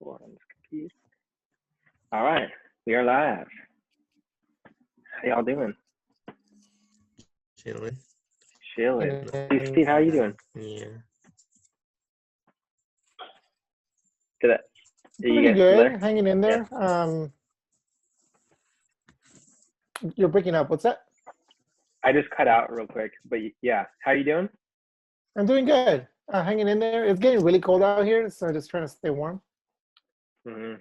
Hold on, confused. All right, we are live. How y'all doing? Chilling. Chilling. Steve, how you doing? Yeah. Pretty good. Hanging in there. Yeah. You're breaking up. What's that? I just cut out real quick, but yeah. How you doing? I'm doing good. Hanging in there. It's getting really cold out here, so just trying to stay warm. Mm-hmm.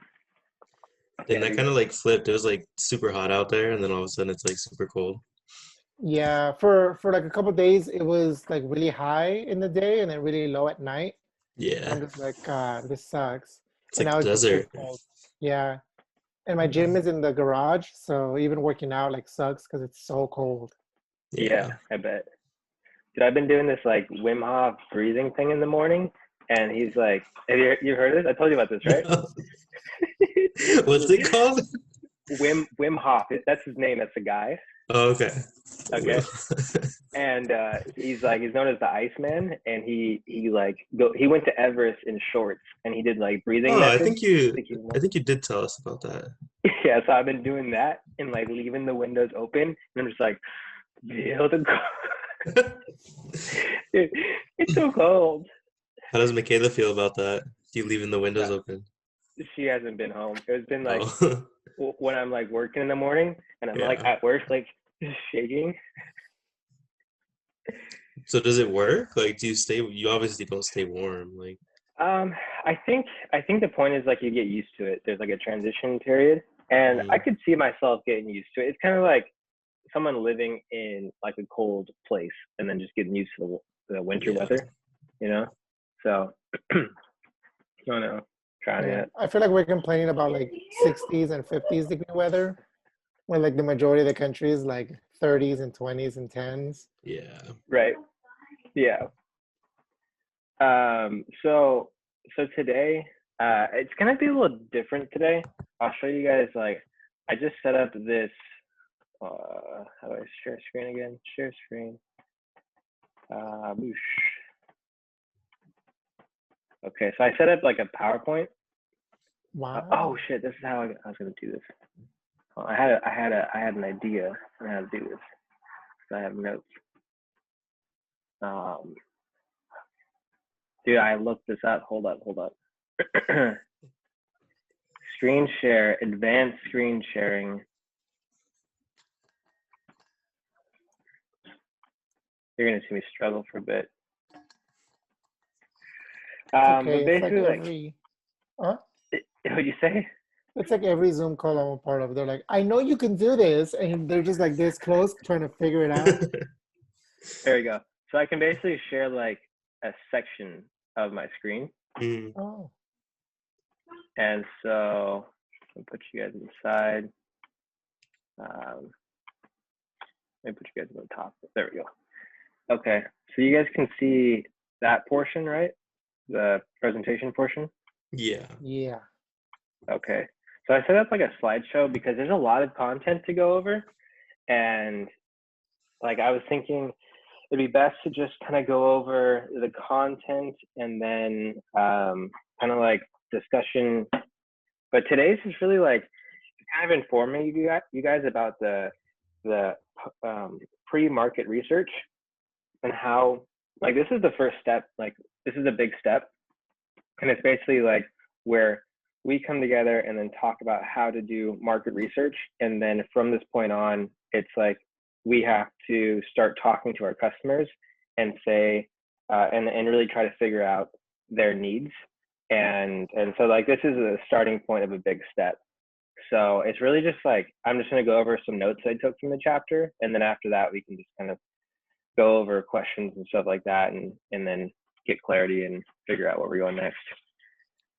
And that kind of like flipped. It was like super hot out there, and then all of a sudden it's like super cold. Yeah, for like a couple of days, it was like really high in the day and then really low at night. Yeah. I'm just like, God, this sucks. It's and like now a desert. Just cold. Yeah. And my gym is in the garage, so even working out like sucks because it's so cold. Yeah, I bet. Dude, I've been doing this like Wim Hof breathing thing in the morning, and he's like, have you heard of this? I told you about this, right? What's it called? Wim Hof. That's his name. That's the guy. Oh, okay. Okay. And he's known as the Iceman, and he went to Everest in shorts, and he did like breathing methods. I think you did tell us about that. Yeah, so I've been doing that and like leaving the windows open, and I'm just like, feel the cold. It's so cold. How does Michaela feel about that? You leaving the windows open? She hasn't been home. It's been like when I'm like working in the morning and I'm like at work, like just shaking. So does it work? Like, you obviously don't stay warm, like. I think the point is like you get used to it. There's like a transition period, and I could see myself getting used to it. It's kind of like someone living in like a cold place and then just getting used to the winter weather, you know? So I don't know. Trying it. I feel like we're complaining about like 60s and 50s degree weather when like the majority of the country is like 30s and 20s and 10s. Yeah. Right. Yeah. So today, it's gonna be a little different today. I'll show you guys, like, I just set up this, how do I share screen again? Share screen. Boosh. Okay, so I set up like a PowerPoint. Wow. Oh shit, this is how I was gonna do this. Oh, I had an idea on how to do this. So I have notes. Dude, I looked this up. Hold up. Screen share, advanced screen sharing. You're gonna see me struggle for a bit. Okay, but basically, like every, what'd you say? It's like every Zoom call I'm a part of. They're like, I know you can do this, and they're just like this close, trying to figure it out. There you go. So I can basically share like a section of my screen. Oh. And so I'll put you guys inside. Let me put you guys on the top. There we go. Okay, so you guys can see that portion, right? The presentation portion? Yeah. Okay, so I set up like a slideshow because there's a lot of content to go over. And like I was thinking it'd be best to just kind of go over the content and then kind of like discussion. But today's is really like kind of informing you guys about the pre-market research and how, like, this is the first step. Like, this is a big step, and it's basically like where we come together and then talk about how to do market research. And then from this point on, it's like we have to start talking to our customers and say and really try to figure out their needs. And so like this is a starting point of a big step. So it's really just like, I'm just going to go over some notes I took from the chapter, and then after that we can just kind of go over questions and stuff like that, and then get clarity and figure out where we're going next.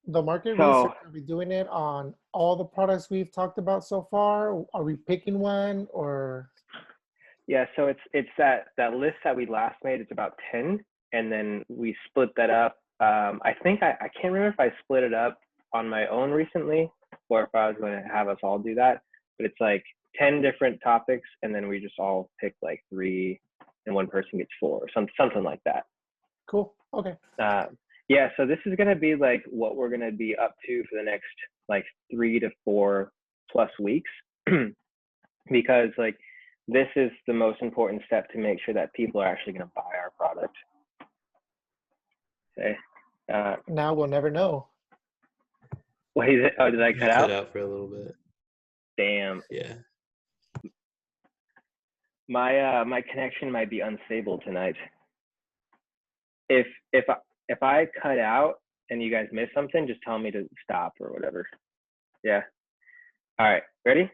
The market research, are we doing it on all the products we've talked about so far? Are we picking one, or? Yeah, so it's that list that we last made. It's about 10, and then we split that up. I think I can't remember if I split it up on my own recently or if I was going to have us all do that, but it's like 10 different topics, and then we just all pick like 3 and one person gets 4 or something like that. Cool. Okay. Yeah, so this is gonna be like what we're gonna be up to for the next like 3 to 4+ weeks, because like this is the most important step to make sure that people are actually gonna buy our product. Okay. Now we'll never know. Wait, oh, did I You cut cut out? out for a little bit. Damn, Yeah. my connection might be unstable tonight. If I cut out and you guys miss something, just tell me to stop or whatever. Yeah. All right. Ready?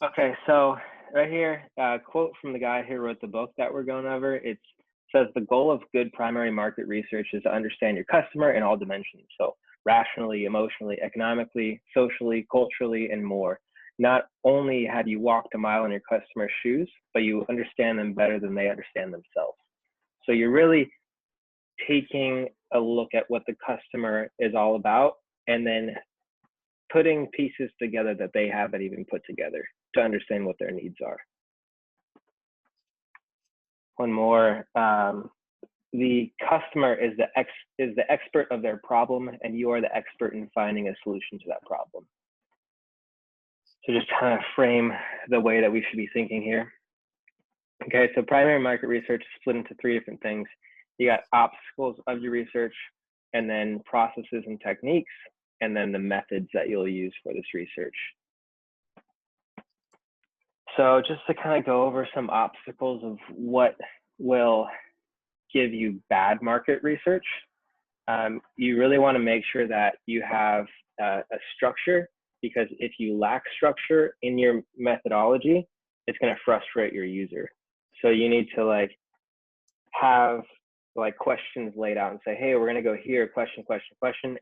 Okay. So right here, quote from the guy who wrote the book that we're going over. It says the goal of good primary market research is to understand your customer in all dimensions. So rationally, emotionally, economically, socially, culturally, and more. Not only have you walked a mile in your customer's shoes, but you understand them better than they understand themselves. So you're really taking a look at what the customer is all about and then putting pieces together that they haven't even put together to understand what their needs are. One more. The customer is the expert of their problem, and you are the expert in finding a solution to that problem. So just kind of frame the way that we should be thinking here. Okay, so primary market research is split into 3 different things. You got obstacles of your research, and then processes and techniques, and then the methods that you'll use for this research. So just to kind of go over some obstacles of what will give you bad market research, you really want to make sure that you have a structure, because if you lack structure in your methodology, it's going to frustrate your user. So you need to like have like questions laid out and say, hey, we're going to go here, question,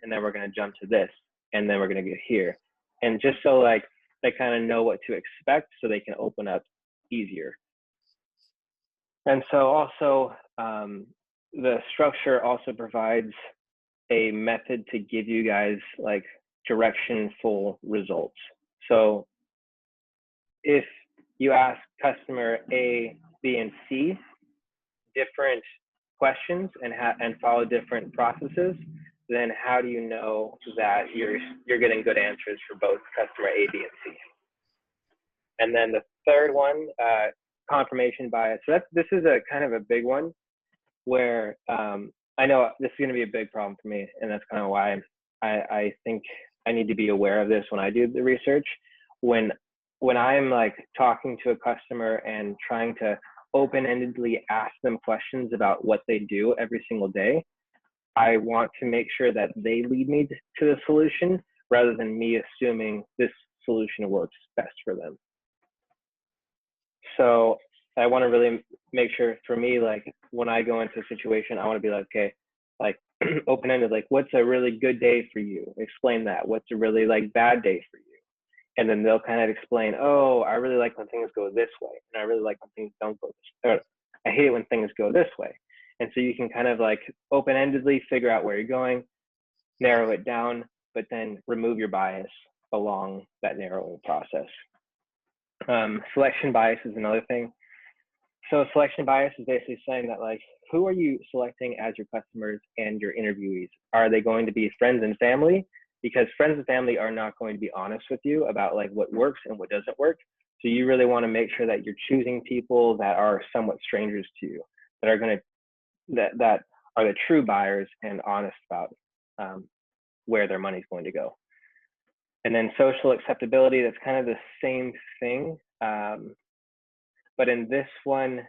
and then we're going to jump to this, and then we're going to go here. And just so like they kind of know what to expect so they can open up easier. And so also the structure also provides a method to give you guys like directionful results. So if you ask customer A, B, and C different questions and follow different processes, then how do you know that you're getting good answers for both customer A, B, and C? And then the third one, confirmation bias. So this is a kind of a big one where I know this is going to be a big problem for me, and that's kind of why I think I need to be aware of this when I do the research. When I'm like talking to a customer and trying to open-endedly ask them questions about what they do every single day, I want to make sure that they lead me to the solution rather than me assuming this solution works best for them. So I want to really make sure for me, like when I go into a situation, I want to be like, okay, like open-ended, like what's a really good day for you? Explain that. What's a really like bad day for you? And then they'll kind of explain, oh, I really like when things go this way, and I really like when things don't go this way. I hate it when things go this way. And so you can kind of like open-endedly figure out where you're going, narrow it down, but then remove your bias along that narrowing process. Selection bias is another thing. So selection bias is basically saying that like, who are you selecting as your customers and your interviewees? Are they going to be friends and family? Because friends and family are not going to be honest with you about like what works and what doesn't work. So you really want to make sure that you're choosing people that are somewhat strangers to you, that are going to, that are the true buyers and honest about where their money's going to go. And then social acceptability, that's kind of the same thing. But in this one,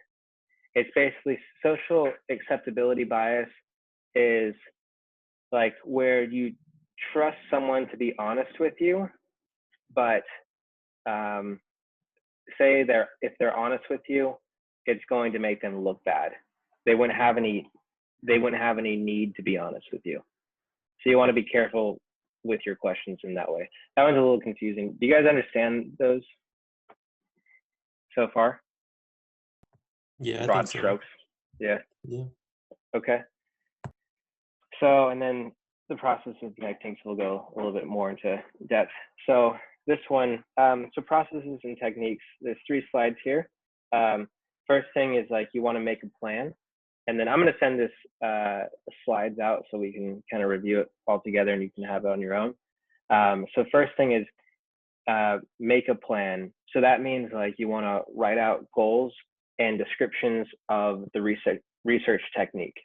it's basically social acceptability bias is like where you trust someone to be honest with you, but say if they're honest with you, it's going to make them look bad. They wouldn't have any need to be honest with you. So you want to be careful with your questions in that way. That one's a little confusing. Do you guys understand those so far? Yeah, I Broad think so. strokes. Yeah. Yeah. Okay. So, and then the process of connecting, so we'll go a little bit more into depth. So this one, so processes and techniques, there's 3 slides here. First thing is like you want to make a plan. And then I'm going to send this slides out so we can kind of review it all together and you can have it on your own. So first thing is make a plan. So that means like you want to write out goals and descriptions of the research technique.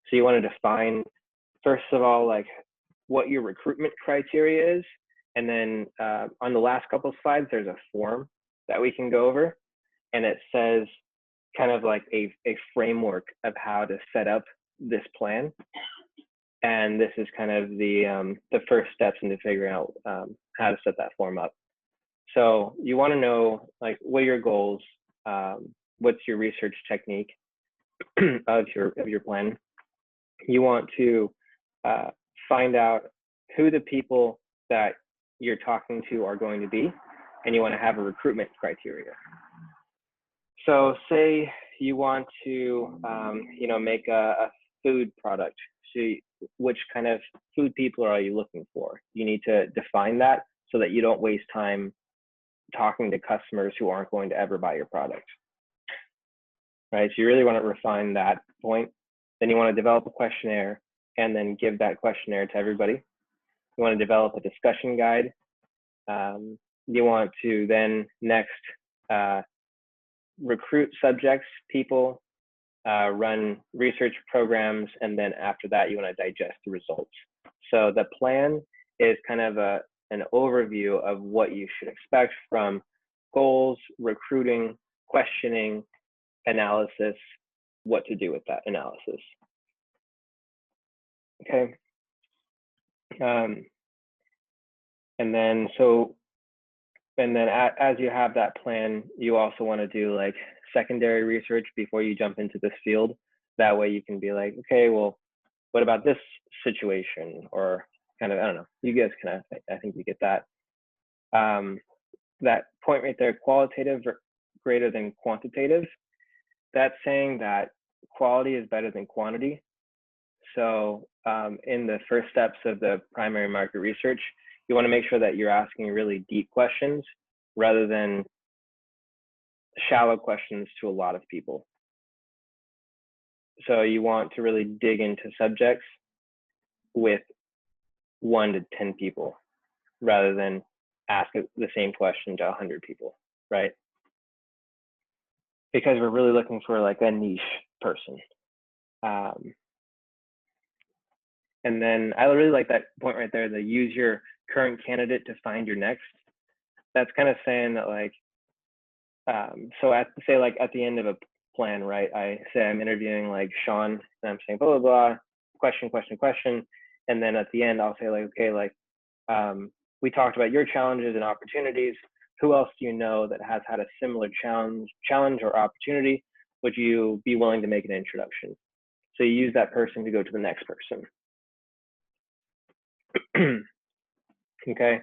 So you want to define, first of all, like what your recruitment criteria is. And then on the last couple of slides, there's a form that we can go over. And it says kind of like a framework of how to set up this plan. And this is kind of the first steps into figuring out how to set that form up. So you want to know like what are your goals, what's your research technique of your plan. You want to find out who the people that you're talking to are going to be, and you want to have a recruitment criteria. So say you want to make a food product. So which kind of food people are you looking for? You need to define that so that you don't waste time talking to customers who aren't going to ever buy your product. Right? So you really want to refine that point. Then you want to develop a questionnaire and then give that questionnaire to everybody. You want to develop a discussion guide. You want to then next recruit subjects, people, run research programs, and then after that, you want to digest the results. So the plan is kind of an overview of what you should expect from goals, recruiting, questioning, analysis, what to do with that analysis. Okay. And then as you have that plan, you also want to do like secondary research before you jump into this field. That way you can be like, okay, well, what about this situation? Or kind of, I don't know, you guys kind of, I think you get that. That point right there, qualitative greater than quantitative, that's saying that quality is better than quantity. So in the first steps of the primary market research, you want to make sure that you're asking really deep questions rather than shallow questions to a lot of people. So you want to really dig into subjects with 1 to 10 people rather than ask the same question to 100 people, right? Because we're really looking for like a niche person. And then I really like that point right there, the use your current candidate to find your next. That's kind of saying that like, so at the end of a plan, right? I say I'm interviewing like Sean and I'm saying blah, blah, blah, question. And then at the end, I'll say like, okay, like we talked about your challenges and opportunities. Who else do you know that has had a similar challenge or opportunity? Would you be willing to make an introduction? So you use that person to go to the next person. Okay.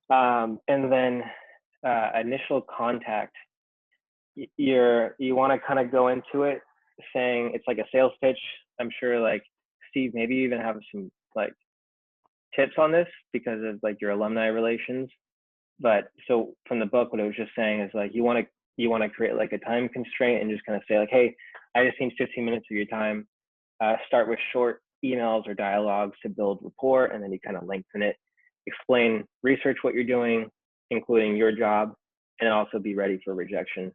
And then initial contact, you want to kind of go into it saying it's like a sales pitch. I'm sure like Steve, maybe you even have some like tips on this because of like your alumni relations. But so from the book, what I was just saying is like you want to create like a time constraint and just kind of say like, hey, I just need 15 minutes of your time. Start with short emails or dialogues to build rapport, and then you kind of lengthen it. Explain, research what you're doing, including your job, and also be ready for rejection.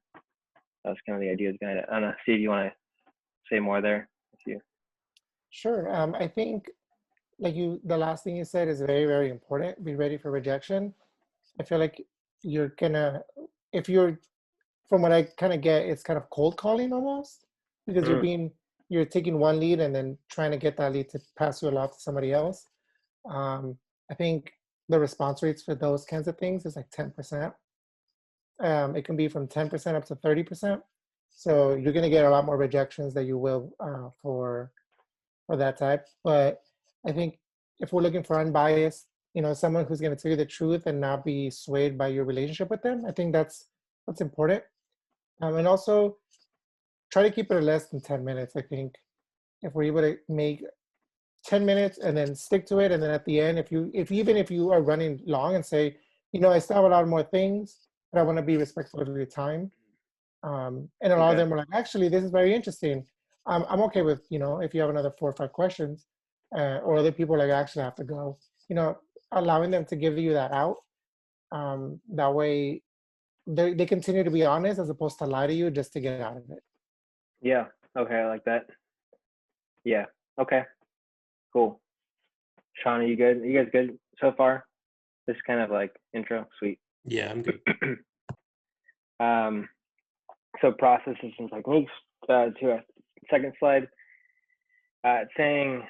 That's kind of the ideas behind it. I don't know, Steve, you want to say more there? Sure. I think like the last thing you said is very, very important. Be ready for rejection. I feel like you're gonna, if you're, from what I kind of get, it's kind of cold calling almost, because you're taking one lead and then trying to get that lead to pass you off to somebody else. I think the response rates for those kinds of things is like 10%. It can be from 10% up to 30%. So you're gonna get a lot more rejections than you will for that type. But I think if we're looking for unbiased, someone who's going to tell you the truth and not be swayed by your relationship with them, I think that's important. And also try to keep it less than 10 minutes. I think if we're able to make 10 minutes and then stick to it, and then at the end, even if you are running long and say, I still have a lot more things, but I want to be respectful of your time. And a lot of them are like, actually, this is very interesting. I'm okay with, if you have another 4 or 5 questions, or other people like actually have to go, allowing them to give you that out. That way they continue to be honest as opposed to lie to you just to get out of it. Yeah. Okay, I like that. Yeah. Okay. Cool. Sean, are you good? Are you guys good so far? This kind of like intro, sweet. Yeah, I'm good. So process systems techniques. To a second slide, saying,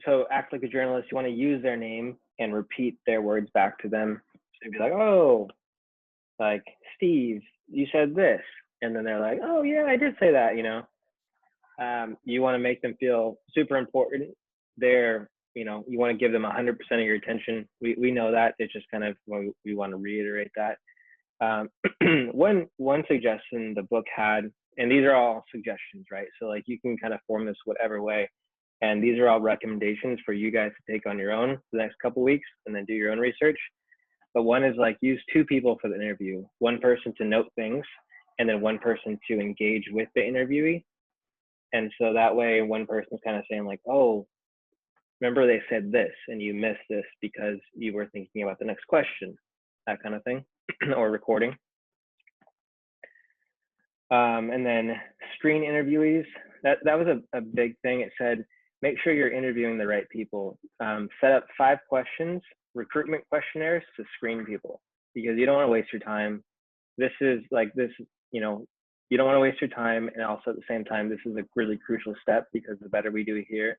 so act like a journalist. You want to use their name and repeat their words back to them. So you'd be like, oh, like Steve, you said this, and then they're like, oh yeah, I did say that. You want to make them feel super important. You want to give them 100% of your attention. We know that. It's just kind of we want to reiterate that. One suggestion the book had, and these are all suggestions, right? So like you can kind of form this whatever way, and these are all recommendations for you guys to take on your own for the next couple weeks, and then do your own research. But one is like use 2 people for the interview, one person to note things, and then one person to engage with the interviewee. And so that way, one person's kind of saying like, oh, remember they said this, and you missed this because you were thinking about the next question, that kind of thing, or recording. And then screen interviewees. That was a big thing. It said, make sure you're interviewing the right people. Set up 5 questions, recruitment questionnaires to screen people, because you don't want to waste your time. You don't want to waste your time. And also at the same time, this is a really crucial step, because the better we do it here,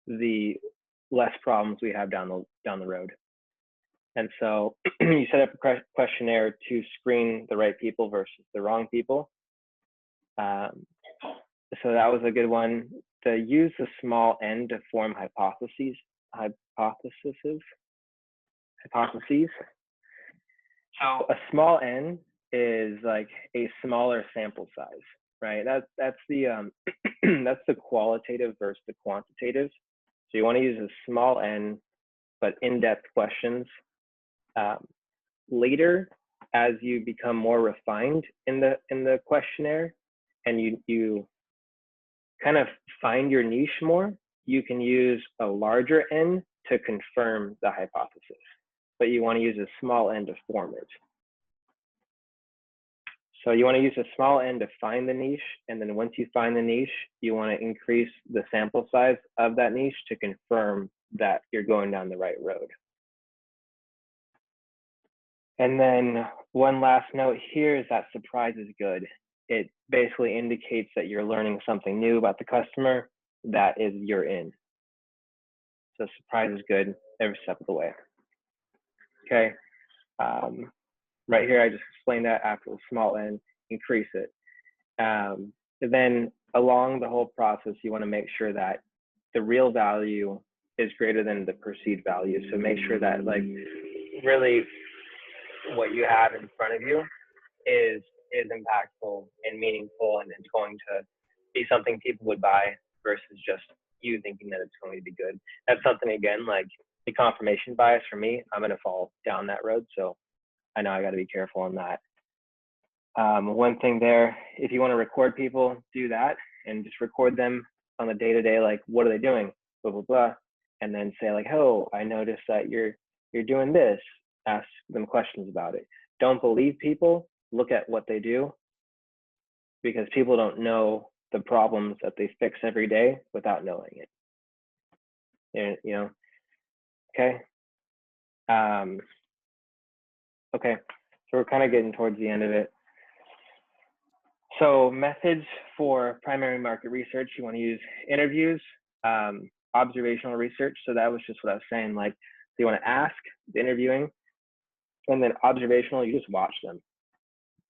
the less problems we have down the road. And so you set up a questionnaire to screen the right people versus the wrong people. So that was a good one. To use the small n to form hypotheses. So a small n is like a smaller sample size, right? That's the that's the qualitative versus the quantitative. So you want to use a small n, but in-depth questions. Later, as you become more refined in the questionnaire, and you kind of find your niche more, you can use a larger n to confirm the hypothesis, but you want to use a small n to form it. So you want to use a small n to find the niche, and then once you find the niche, you want to increase the sample size of that niche to confirm that you're going down the right road. And then one last note here is that surprise is good. It basically indicates that you're learning something new about the customer. That is your in. So surprise is good every step of the way. Okay. Right here, I just explained that after the small n, increase it. Then along the whole process, you want to make sure that the real value is greater than the perceived value. So make sure that like really what you have in front of you is impactful and meaningful, and it's going to be something people would buy versus just you thinking that it's going to be good. That's something, again, like the confirmation bias for me, I'm going to fall down that road. So I know I got to be careful on that. One thing there, if you want to record people, do that and just record them on the day-to-day, like what are they doing, blah, blah, blah. And then say like, oh, I noticed that you're doing this. Ask them questions about it. Don't believe people, look at what they do, because people don't know the problems that they fix every day without knowing it. And, okay. Okay, so we're kind of getting towards the end of it. So methods for primary market research, you want to use interviews, observational research. So that was just what I was saying. Like, so you want to ask the interviewing, and then observational, you just watch them.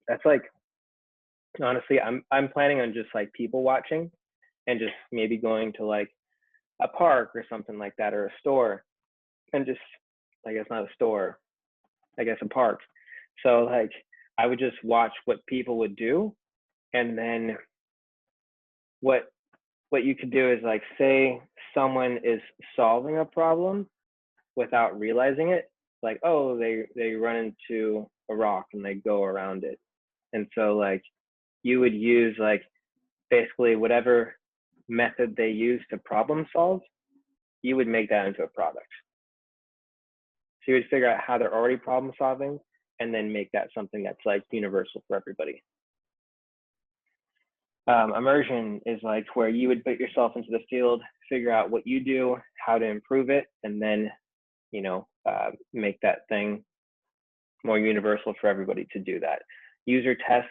That's like, honestly, I'm planning on just like people watching, and just maybe going to like a park or something like that, or a store, and just, I guess not a store, I guess a park. So like I would just watch what people would do, and then what you could do is like, say someone is solving a problem without realizing it, like, oh, they run into a rock and they go around it. And so like you would use like basically whatever method they use to problem solve, you would make that into a product. So you would figure out how they're already problem solving and then make that something that's like universal for everybody. Immersion is like where you would put yourself into the field, figure out what you do, how to improve it, and then, you know, make that thing more universal for everybody to do that. User test,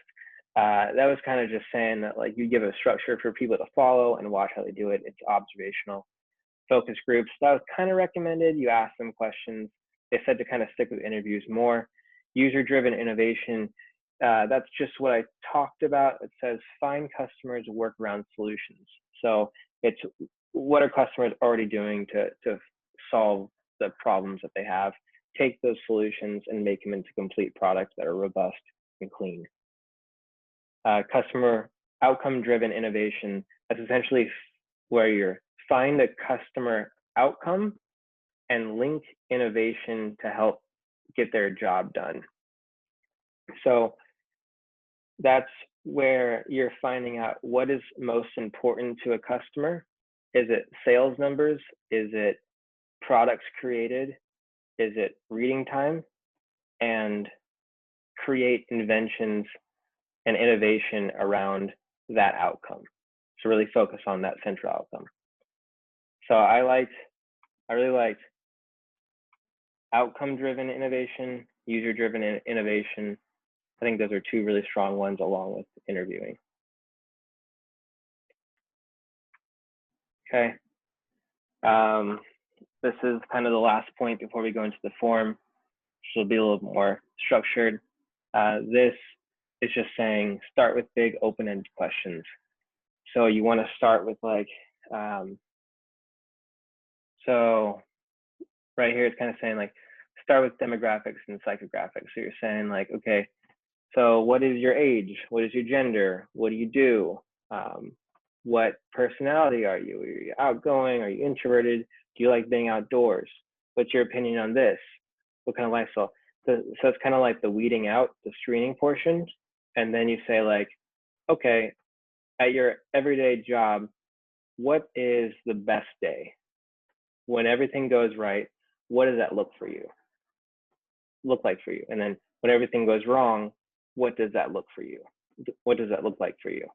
that was kind of just saying that like you give a structure for people to follow and watch how they do it. It's observational. Focus groups, that was kind of recommended. You ask them questions. They said to kind of stick with interviews more. User-driven innovation, that's just what I talked about. It says find customers workaround solutions. So it's what are customers already doing to solve the problems that they have, take those solutions and make them into complete products that are robust and clean. Customer outcome-driven innovation, that's essentially where you're find a customer outcome and link innovation to help get their job done. So that's where you're finding out what is most important to a customer. Is it sales numbers? Is it products created? Is it reading time? And create inventions and innovation around that outcome. So really focus on that central outcome. So I really liked outcome-driven innovation, user-driven innovation. I think those are two really strong ones along with interviewing. Okay. This is kind of the last point before we go into the form. This will be a little more structured. This is just saying start with big open-ended questions. So you want to start with like, so right here it's kind of saying like, start with demographics and psychographics. So you're saying like, okay, so what is your age? What is your gender? What do you do? What personality are you? Are you outgoing? Are you introverted? Do you like being outdoors? What's your opinion on this? What kind of lifestyle? So it's kind of like the weeding out, the screening portion. And then you say like, okay, at your everyday job, what is the best day? When everything goes right, what does that look like for you? And then when everything goes wrong, what does that look for you? What does that look like for you?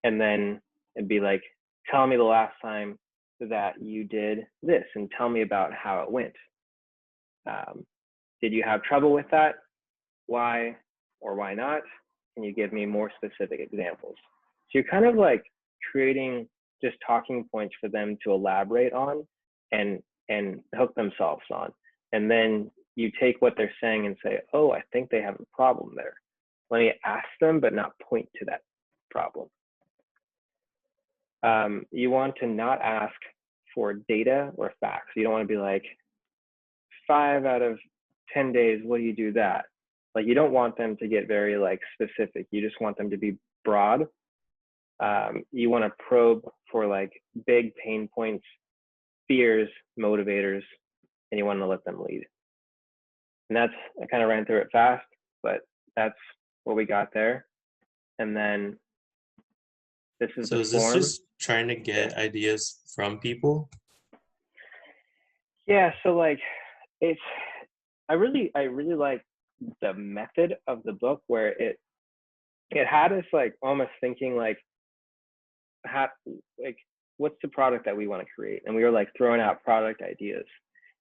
And then it'd be like, tell me the last time that you did this and tell me about how it went. Did you have trouble with that? Why or why not? Can you give me more specific examples? So you're kind of like creating just talking points for them to elaborate on and hook themselves on. And then you take what they're saying and say, oh, I think they have a problem there. Let me ask them, but not point to that problem. You want to not ask for data or facts. You don't want to be like, 5 out of 10 days, what do you do that? Like, you don't want them to get very like specific. You just want them to be broad. You want to probe for like big pain points, fears, motivators, and you want to let them lead. And that's, I kind of ran through it fast, but that's what we got there. And then this is so the is form. this just trying to get ideas from people? Yeah, so like it's, I really like the method of the book where it had us like almost thinking like, like what's the product that we want to create? And we were like throwing out product ideas.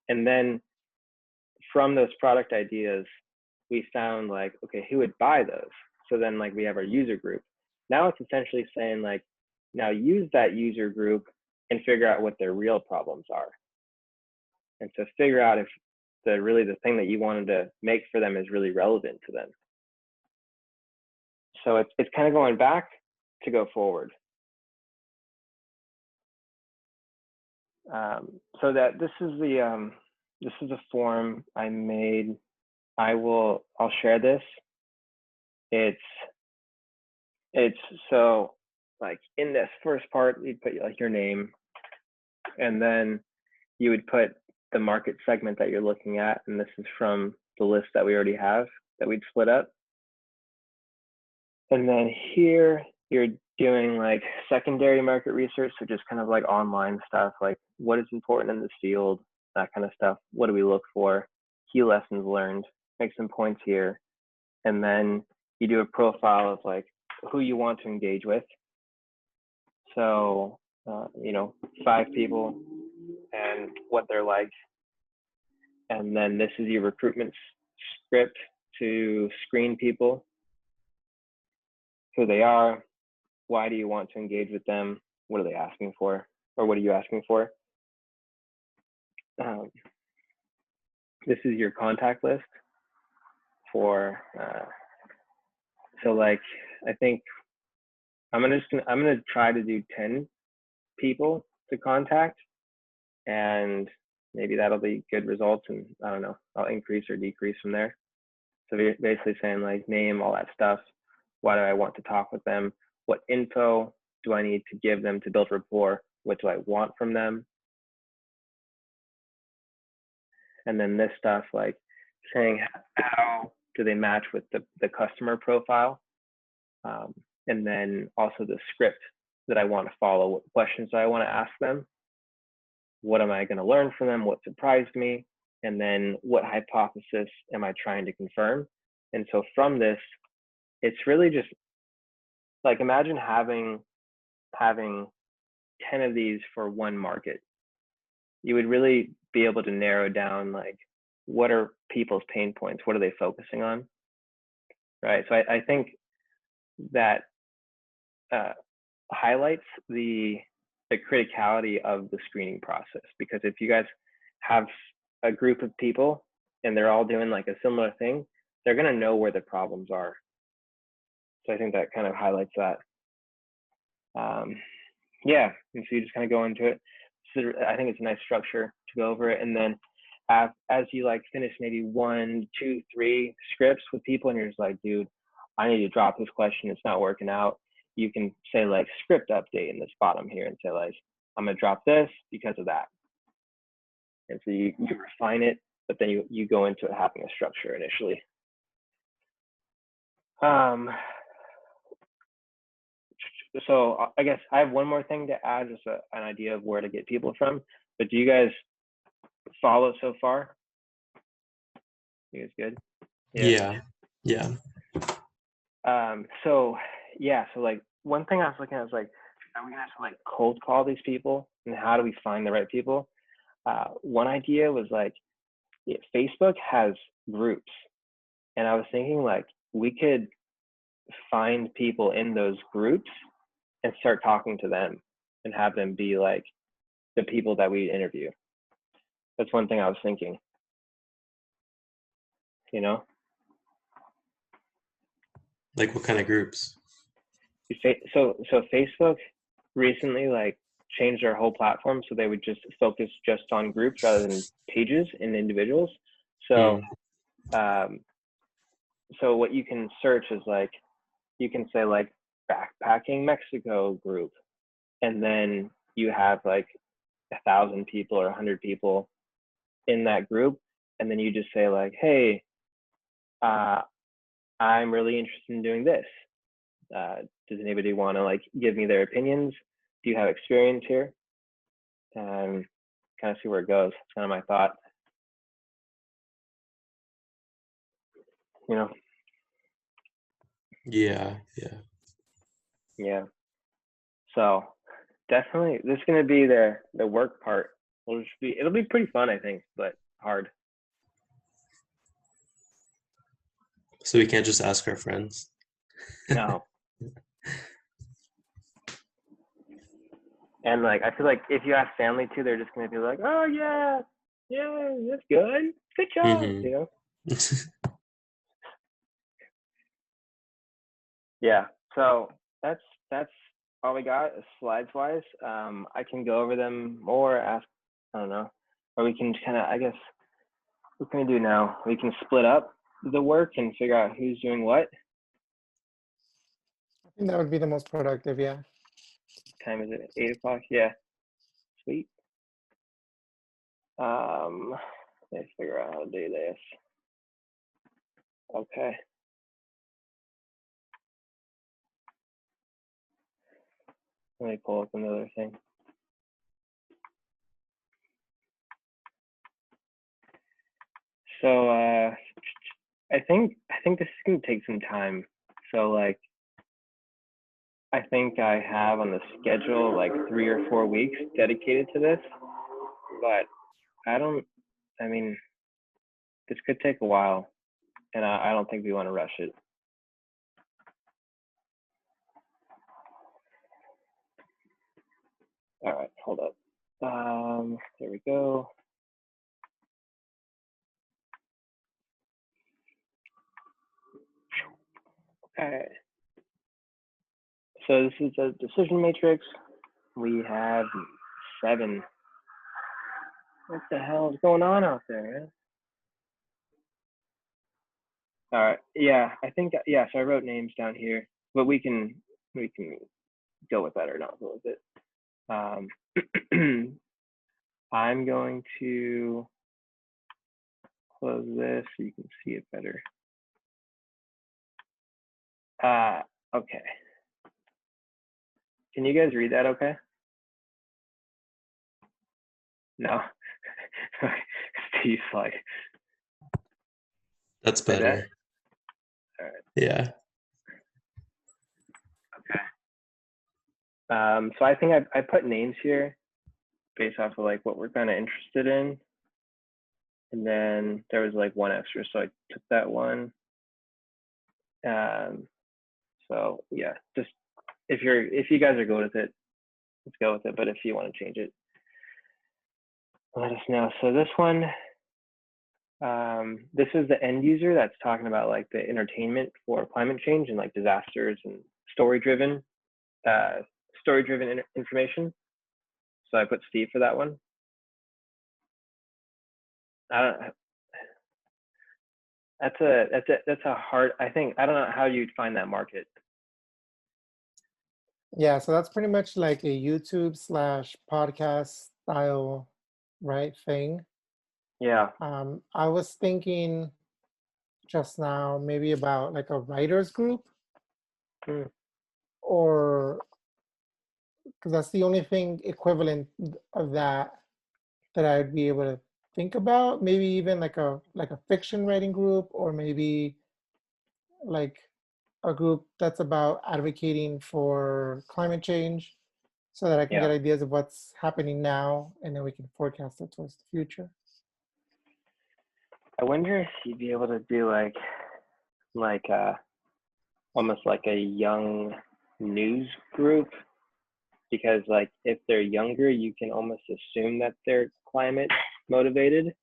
And then from those product ideas, we found like, okay, who would buy those? So then like we have our user group. Now it's essentially saying like, now use that user group and figure out what their real problems are. And so figure out if the thing that you wanted to make for them is really relevant to them. So it's kind of going back to go forward. So that this is a form I made. I'll share this. It's so like in this first part, you'd put like your name, and then you would put the market segment that you're looking at, and this is from the list that we already have that we'd split up. And then here, your doing like secondary market research, so just kind of like online stuff, like what is important in this field, that kind of stuff. What do we look for? Key lessons learned, make some points here. And then you do a profile of like who you want to engage with. So, 5 people and what they're like. And then this is your recruitment script to screen people, who they are, why do you want to engage with them, what are they asking for, or what are you asking for. This is your contact list for, so like, I think I'm gonna try to do 10 people to contact, and maybe that'll be good results, and I don't know, I'll increase or decrease from there. So basically saying like name, all that stuff. Why do I want to talk with them? What info do I need to give them to build rapport? What do I want from them? And then this stuff like saying how do they match with the customer profile? And then also the script that I want to follow, what questions do I want to ask them? What am I going to learn from them? What surprised me? And then what hypothesis am I trying to confirm? And so from this, it's really just like, imagine having 10 of these for one market. You would really be able to narrow down like, what are people's pain points? What are they focusing on? Right. So I think that highlights the criticality of the screening process, because if you guys have a group of people and they're all doing like a similar thing, they're going to know where the problems are. So I think that kind of highlights that. Yeah, and so you just kind of go into it. So I think it's a nice structure to go over it, and then as you like finish maybe 1, 2, 3 scripts with people, and you're just like, dude, I need to drop this question, it's not working out. You can say like script update in this bottom here and say like, I'm gonna drop this because of that. And so you refine it, but then you go into it having a structure initially. So I guess I have one more thing to add, just an idea of where to get people from. But do you guys follow so far? You guys good? Yeah. So like one thing I was looking at was like, are we gonna have to like cold call these people, and how do we find the right people? One idea was like, Facebook has groups, and I was thinking like we could find people in those groups and start talking to them and have them be like the people that we interview. That's one thing I was thinking. Like what kind of groups? So Facebook recently like changed their whole platform, so they would just focus just on groups rather than pages and individuals. So so what you can search is like, you can say like backpacking Mexico group, and then you have like 1,000 people or 100 people in that group, and then you just say like, hey, I'm really interested in doing this. Does anybody want to like give me their opinions? Do you have experience here? Kind of see where it goes. It's kind of my thought. Yeah. So definitely, this is gonna be the work part. It'll be pretty fun, I think, but hard. So we can't just ask our friends. No. And like, I feel like if you ask family too, they're just gonna be like, oh yeah, that's good, good job, Yeah. So that's all we got slides wise. I can go over them more. I don't know, or we can kind of, I guess, what can we do now? We can split up the work and figure out who's doing what. I think that would be the most productive, yeah. Time is it? 8 o'clock? Yeah. Sweet. Let's figure out how to do this. Okay. Let me pull up another thing. So I think this is gonna take some time. So like I think I have on the schedule like 3 or 4 weeks dedicated to this, but I mean, this could take a while, and I don't think we want to rush it. All right, hold up. There we go. Okay. So this is a decision matrix. We have 7. What the hell is going on out there, man? All right. Yeah, I think yeah. So I wrote names down here, but we can go with that or not go with it. I'm going to close this so you can see it better. Okay. Can you guys read that okay? No. Steve's like. That's better. All right. Yeah. Okay. So I think I put names here based off of like what we're kind of interested in. And then there was like one extra, so I took that one. So yeah, just if you guys are good with it, let's go with it. But if you want to change it, let us know. So this one, this is the end user that's talking about like the entertainment for climate change and like disasters and story-driven information. So I put Steve for that one. That's a hard. I don't know how you'd find that market. Yeah, so that's pretty much like a YouTube / podcast style, right, thing. Yeah. I was thinking just now maybe about like a writers group, or because that's the only thing equivalent of that I'd be able to think about. Maybe even like a fiction writing group, or maybe like a group that's about advocating for climate change, so that I can get ideas of what's happening now, and then we can forecast it towards the future. I wonder if you'd be able to do like almost like a young news group, because like if they're younger, you can almost assume that they're climate motivated.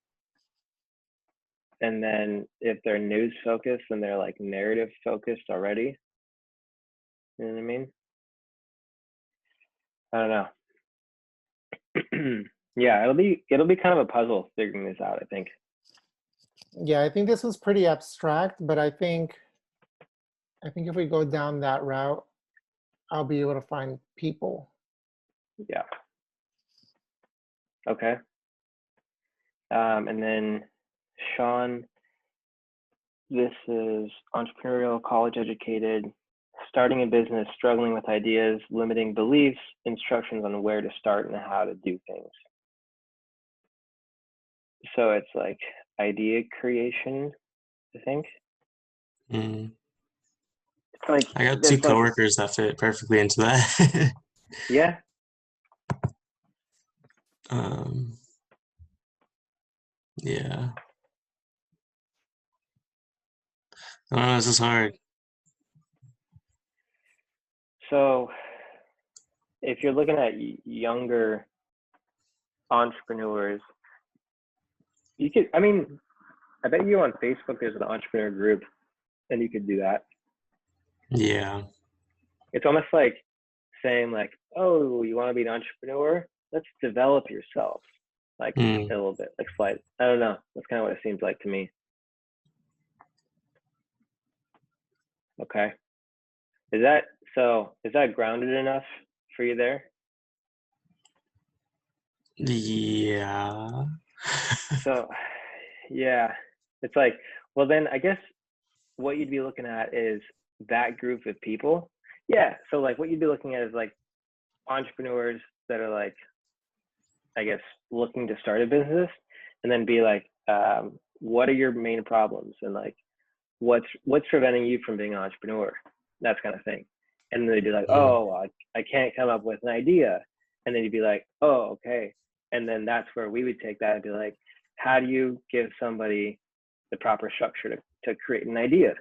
And then if they're news focused, then they're like narrative focused already. You know what I mean? I don't know. Yeah, it'll be kind of a puzzle figuring this out, I think. Yeah, I think this was pretty abstract, but I think if we go down that route, I'll be able to find people. Yeah. Okay. And then Sean, this is entrepreneurial, college educated, starting a business, struggling with ideas, limiting beliefs, instructions on where to start and how to do things. So it's like idea creation, I think. It's like I got 2 coworkers that fit perfectly into that. Yeah. Yeah. I don't know, this is hard. So if you're looking at younger entrepreneurs, you could, I mean, I bet you on Facebook there's an entrepreneur group and you could do that. Yeah. It's almost like saying like, oh, you want to be an entrepreneur? Let's develop yourself like a little bit, like slight. I don't know. That's kind of what it seems like to me. Okay. Is that grounded enough for you there? Yeah. So, yeah, it's like, well, then I guess what you'd be looking at is that group of people. Yeah. So like what you'd be looking at is like entrepreneurs that are like, I guess, looking to start a business, and then be like, what are your main problems, and like, what's preventing you from being an entrepreneur, that kind of thing. And then they'd be like, oh, I can't come up with an idea. And then you'd be like, oh, okay. And then that's where we would take that and be like, how do you give somebody the proper structure to create an idea?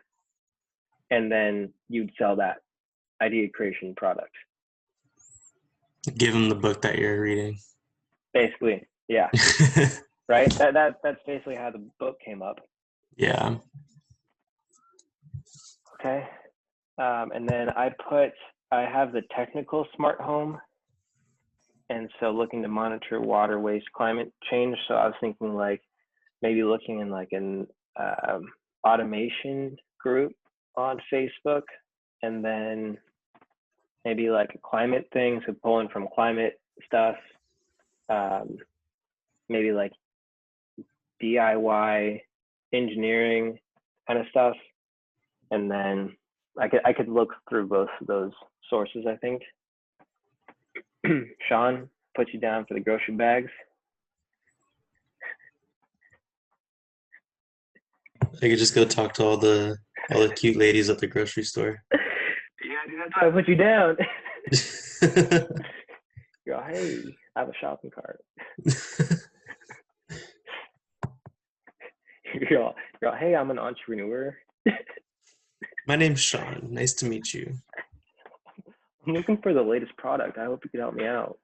And then you'd sell that idea creation product. Give them the book that you're reading. Basically, yeah. Right? That's basically how the book came up. Yeah. Okay. And then I have the technical smart home. And so looking to monitor water, waste, climate change. So I was thinking like maybe looking in like an automation group on Facebook, and then maybe like a climate thing. So pulling from climate stuff, maybe like DIY engineering kind of stuff. And then I could look through both of those sources, I think. Sean, put you down for the grocery bags. I could just go talk to all the cute ladies at the grocery store. Yeah, dude, that's why I put you down. You're like, hey, I have a shopping cart. You're all, hey, I'm an entrepreneur. My name's Sean. Nice to meet you. I'm looking for the latest product. I hope you can help me out.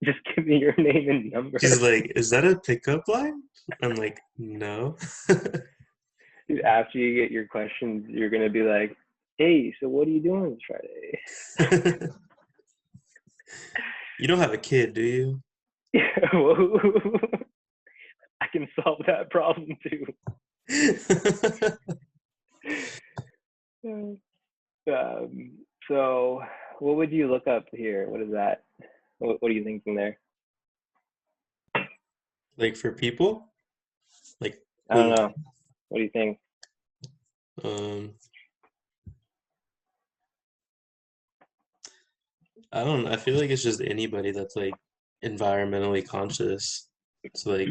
Just give me your name and number. She's like, is that a pickup line? I'm like, no. Dude, after you get your questions, you're going to be like, hey, so what are you doing this Friday? You don't have a kid, do you? Yeah, I can solve that problem too. So what would you look up here? What is that? What are you thinking there? Like for people? Like I don't know. What do you think? I don't know. I feel like it's just anybody that's like environmentally conscious. So like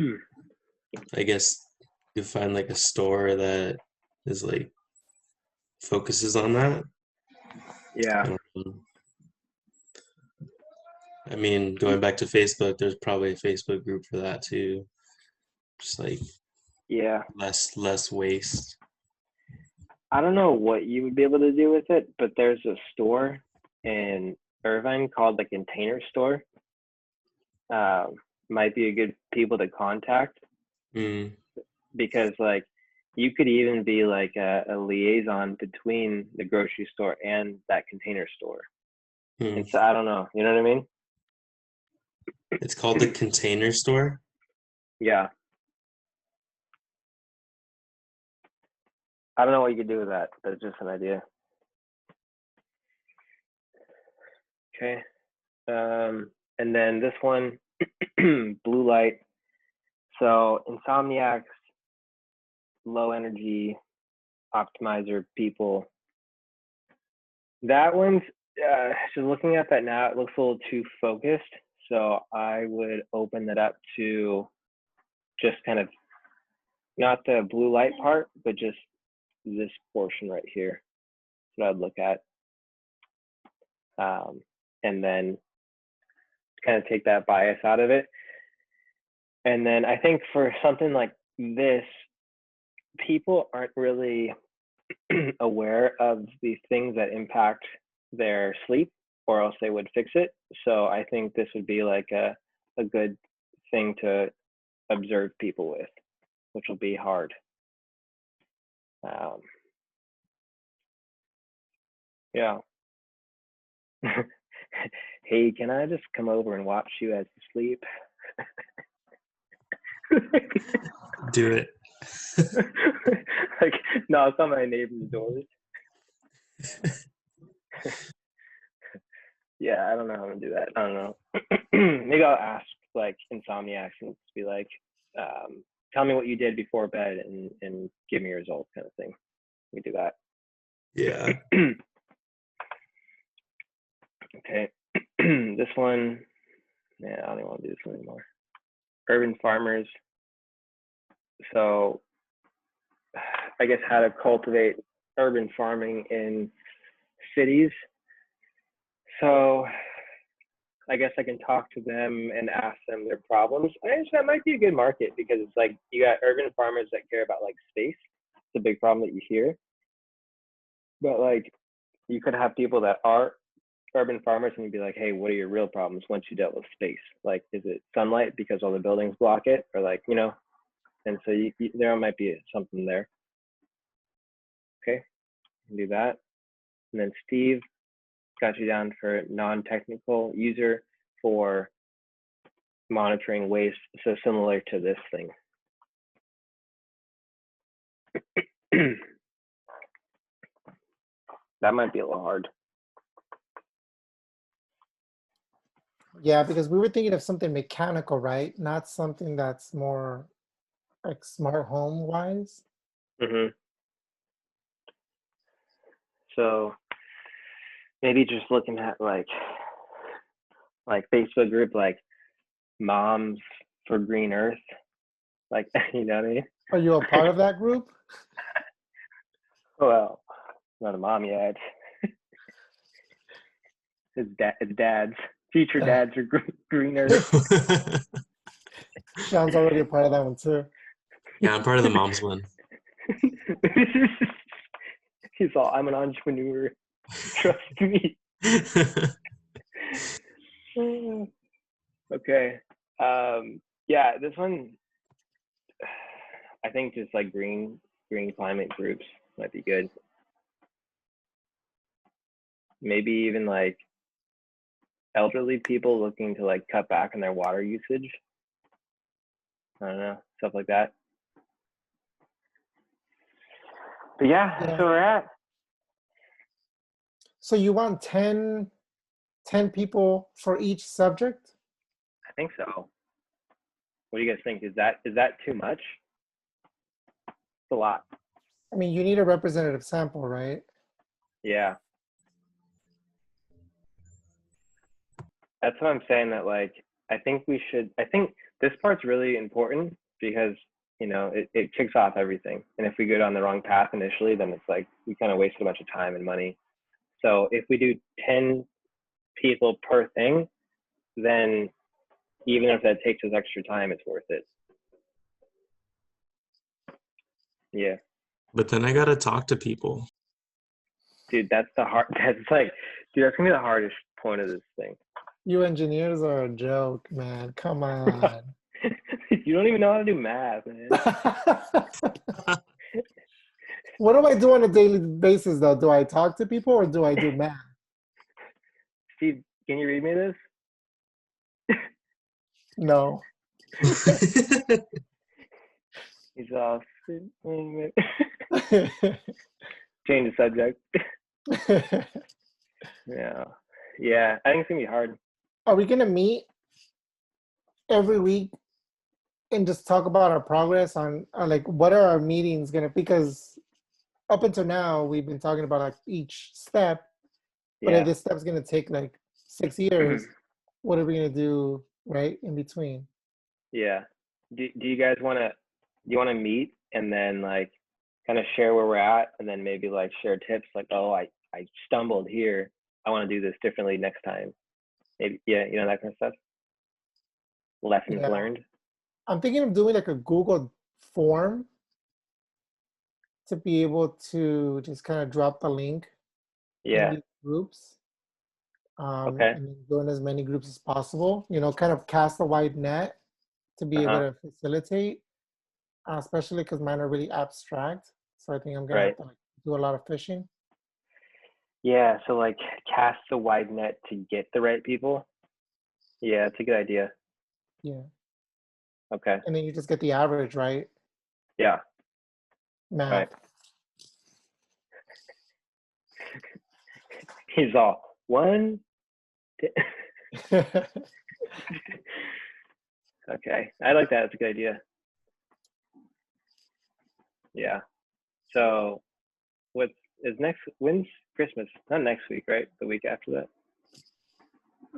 I guess you find like a store that is like focuses on that. Yeah. I mean, going back to Facebook, there's probably a Facebook group for that too. Just like Yeah. less waste. I don't know what you would be able to do with it, but there's a store in Irvine called the Container Store. Might be a good people to contact, because like you could even be like a liaison between the grocery store and that container store. And so I don't know, you know what I mean? It's called the Container Store? Yeah. I don't know what you could do with that, but it's just an idea. Okay. And then this one, blue light. So insomniacs, low energy optimizer people. That one's, so looking at that now, it looks a little too focused. So I would open that up to just kind of not the blue light part, but just this portion right here. That's what I'd look at. And then kind of take that bias out of it. And then I think for something like this, people aren't really aware of the things that impact their sleep, or else they would fix it. So I think this would be like a good thing to observe people with, which will be hard. Yeah. Hey, can I just come over and watch you as you sleep? Do it. Like knock on my neighbor's doors. Yeah, I don't know how to do that. I don't know. Maybe I'll ask like insomniacs and just be like, tell me what you did before bed and give me your results, kind of thing. We do that. Yeah. Okay. This one, yeah, I don't even want to do this one anymore. Urban farmers. So I guess how to cultivate urban farming in cities. So I guess I can talk to them and ask them their problems. I guess that might be a good market because it's like you got urban farmers that care about like space. It's a big problem that you hear. But like you could have people that are urban farmers and you'd be like, hey, what are your real problems once you dealt with space? Like, is it sunlight because all the buildings block it? Or like, you know, and so there might be something there. Okay, do that. And then Steve got you down for non-technical user for monitoring waste. So similar to this thing. That might be a little hard. Yeah, because we were thinking of something mechanical, right? Not something that's more like smart home wise. So maybe just looking at like Facebook group like Moms for Green Earth, like you know what I mean? Are you a part of that group? Well, not a mom yet. It's dads, future dads are Green Earth. Sean's already a part of that one too. Yeah, I'm part of the moms one. He's all, I'm an entrepreneur. Trust me. Okay. Yeah, this one, I think just like green climate groups might be good. Maybe even like elderly people looking to like cut back on their water usage. I don't know, stuff like that. But yeah, that's where we're at. So you want 10 people for each subject? I think so. What do you guys think? Is that too much? It's a lot. I mean, you need a representative sample, right? Yeah. That's what I'm saying, that like I think this part's really important because you know it kicks off everything. And if we go down the wrong path initially, then it's like we kind of wasted a bunch of time and money. So if we do 10 people per thing, then even if that takes us extra time, it's worth it. Yeah. But then I gotta talk to people. Dude, that's gonna be the hardest point of this thing. You engineers are a joke, man. Come on. You don't even know how to do math, man. What do I do on a daily basis, though? Do I talk to people or do I do math? Steve, can you read me this? No. He's off. Change the subject. Yeah, I think it's gonna be hard. Are we gonna meet every week and just talk about our progress on like what are our meetings gonna, because up until now we've been talking about like each step, but if this step's gonna take like 6 years, what are we gonna do right in between? Yeah. Do you guys wanna meet and then like kind of share where we're at and then maybe like share tips like, oh, I stumbled here. I want to do this differently next time. Maybe, yeah, you know, that kind of stuff. Lessons learned. I'm thinking of doing like a Google form to be able to just kind of drop the link in these groups. Okay. And join as many groups as possible, you know, kind of cast a wide net to be able to facilitate, especially because mine are really abstract. So I think I'm gonna have to like do a lot of fishing. Yeah, so like cast a wide net to get the right people. Yeah, it's a good idea. Yeah. Okay. And then you just get the average, right? Yeah. Math. Right. He's all one. Okay, I like that. It's a good idea. Yeah. So, when's Christmas? Not next week, right? The week after that.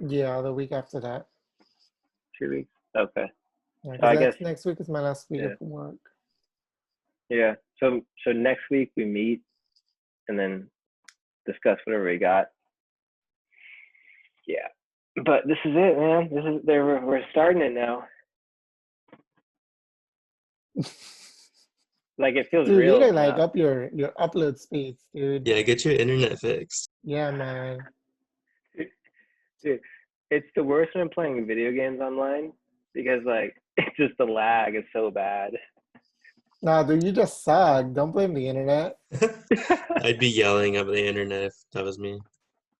Yeah, the week after that. 2 weeks. Okay. Yeah, So I because guess next week is my last week yeah, of work. yeah. So next week we meet and then discuss whatever we got. Yeah. But this is it, man. This is there. We're starting it now. Like it feels Dude, you real. need to like Now. up your upload speeds, dude. Yeah, get your internet fixed. Yeah, man. Dude, it's the worst when I'm playing video games online because like it's just the lag is so bad. Nah, dude, you just suck. Don't blame the internet. I'd be yelling at the internet if that was me.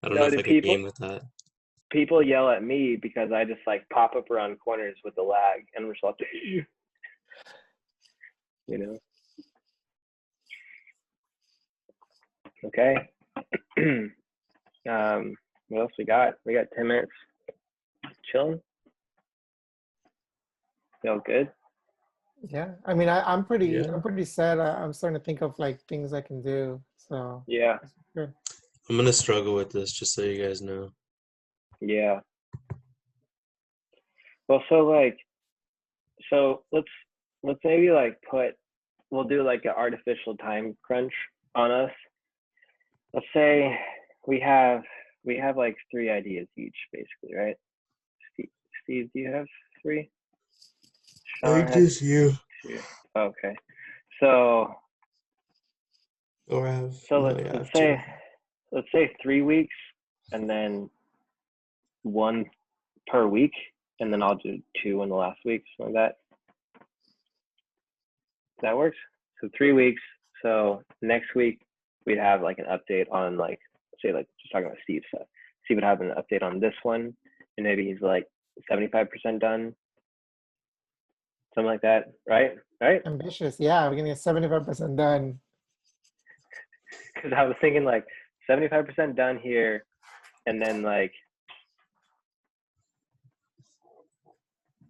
I don't know No, if do I could game with that. people yell at me because I just like pop up around corners with the lag and we're just like, you know. Okay. What else we got? We got 10 minutes chilling. Feel good. Yeah, I mean, I'm Yeah. pretty sad. I'm starting to think of like things I can do. So Yeah. good. I'm gonna struggle with this, just so you guys know. Yeah. Well, so let's maybe like we'll do like an artificial time crunch on us. Let's say we have like 3 ideas each, basically, right? Steve, do you have 3? Sean has you. 2. Okay. So Or I have so no, let's yeah, I let's have 2. say let's say 3 weeks and then 1 per week, and then I'll do 2 in the last week, something like that. That works. So 3 weeks. So next week we'd have like an update on like say like just talking about Steve stuff. Steve would have an update on this one, and maybe he's like 75% done, something like that, right? Right? Ambitious. Yeah, we're gonna get 75% done. Because I was thinking like 75% done here, and then like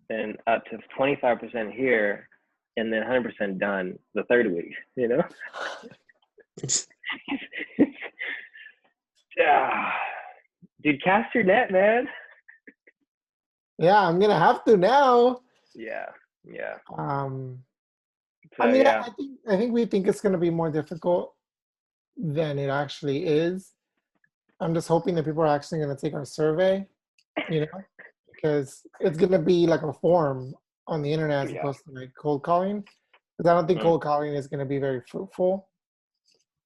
then up to 25% here, and then 100% done the 3rd week. You know? Yeah. Dude, cast your net, man. Yeah, I'm gonna have to now. Yeah. Yeah. I So mean, yeah. I think we think it's gonna be more difficult than it actually is. I'm just hoping that people are actually gonna take our survey, you know, because it's gonna be like a form on the internet as Yeah. opposed to like cold calling. Because I don't think Mm. cold calling is gonna be very fruitful.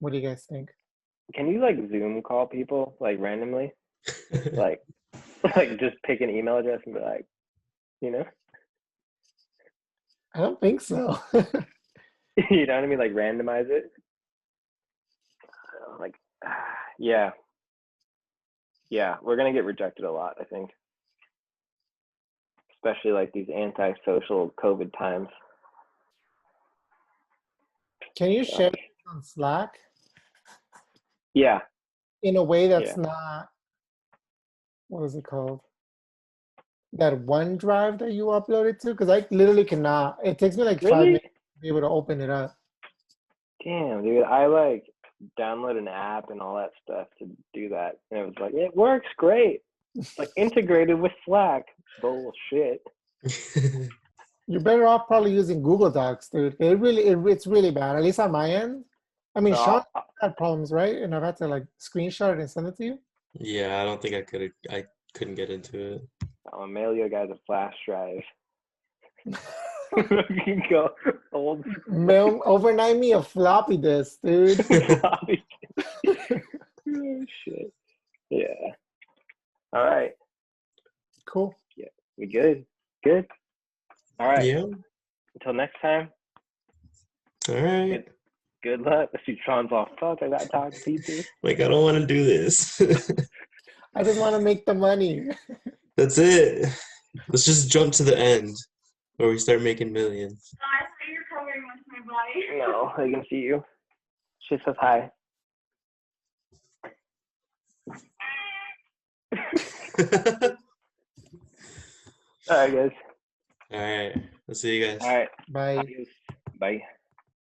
What do you guys think? Can you like Zoom call people like randomly? Like like just pick an email address and be like, you know? I don't think so. You know what I mean? Like randomize it. Like yeah. Yeah, we're gonna get rejected a lot, I think. Especially like these antisocial COVID times. Can you So, share this on Slack yeah. in a way that's Yeah. not, what is it called? That OneDrive that you uploaded to? Because I literally cannot. It takes me like 5 Really? minutes to be able to open it up. Damn, dude. I like download an app and all that stuff to do that. And it was like, it works great. Like integrated with Slack. Bullshit. You're better off probably using Google Docs, dude. It's really bad. At least on my end. I mean, Sean So had problems, right? And I've had to like screenshot it and send it to you. Yeah, I don't think I couldn't get into it. I'll mail you guys a flash drive. You can go old Mail overnight me a floppy disk, dude. floppy. Oh, shit. Yeah. All right. Cool. Yeah. We good? Good. All right. Yeah. Until next time. All right. Good luck. I see Sean's off. Fuck, I gotta talk to people. Like, I don't want to do this. I just want to make the money. That's it. Let's just jump to the end where we start making millions. I say you're covering with my body. No, I can see you. She says hi. All right, guys. All right. I'll see you guys. All right. Bye. Adios. Bye.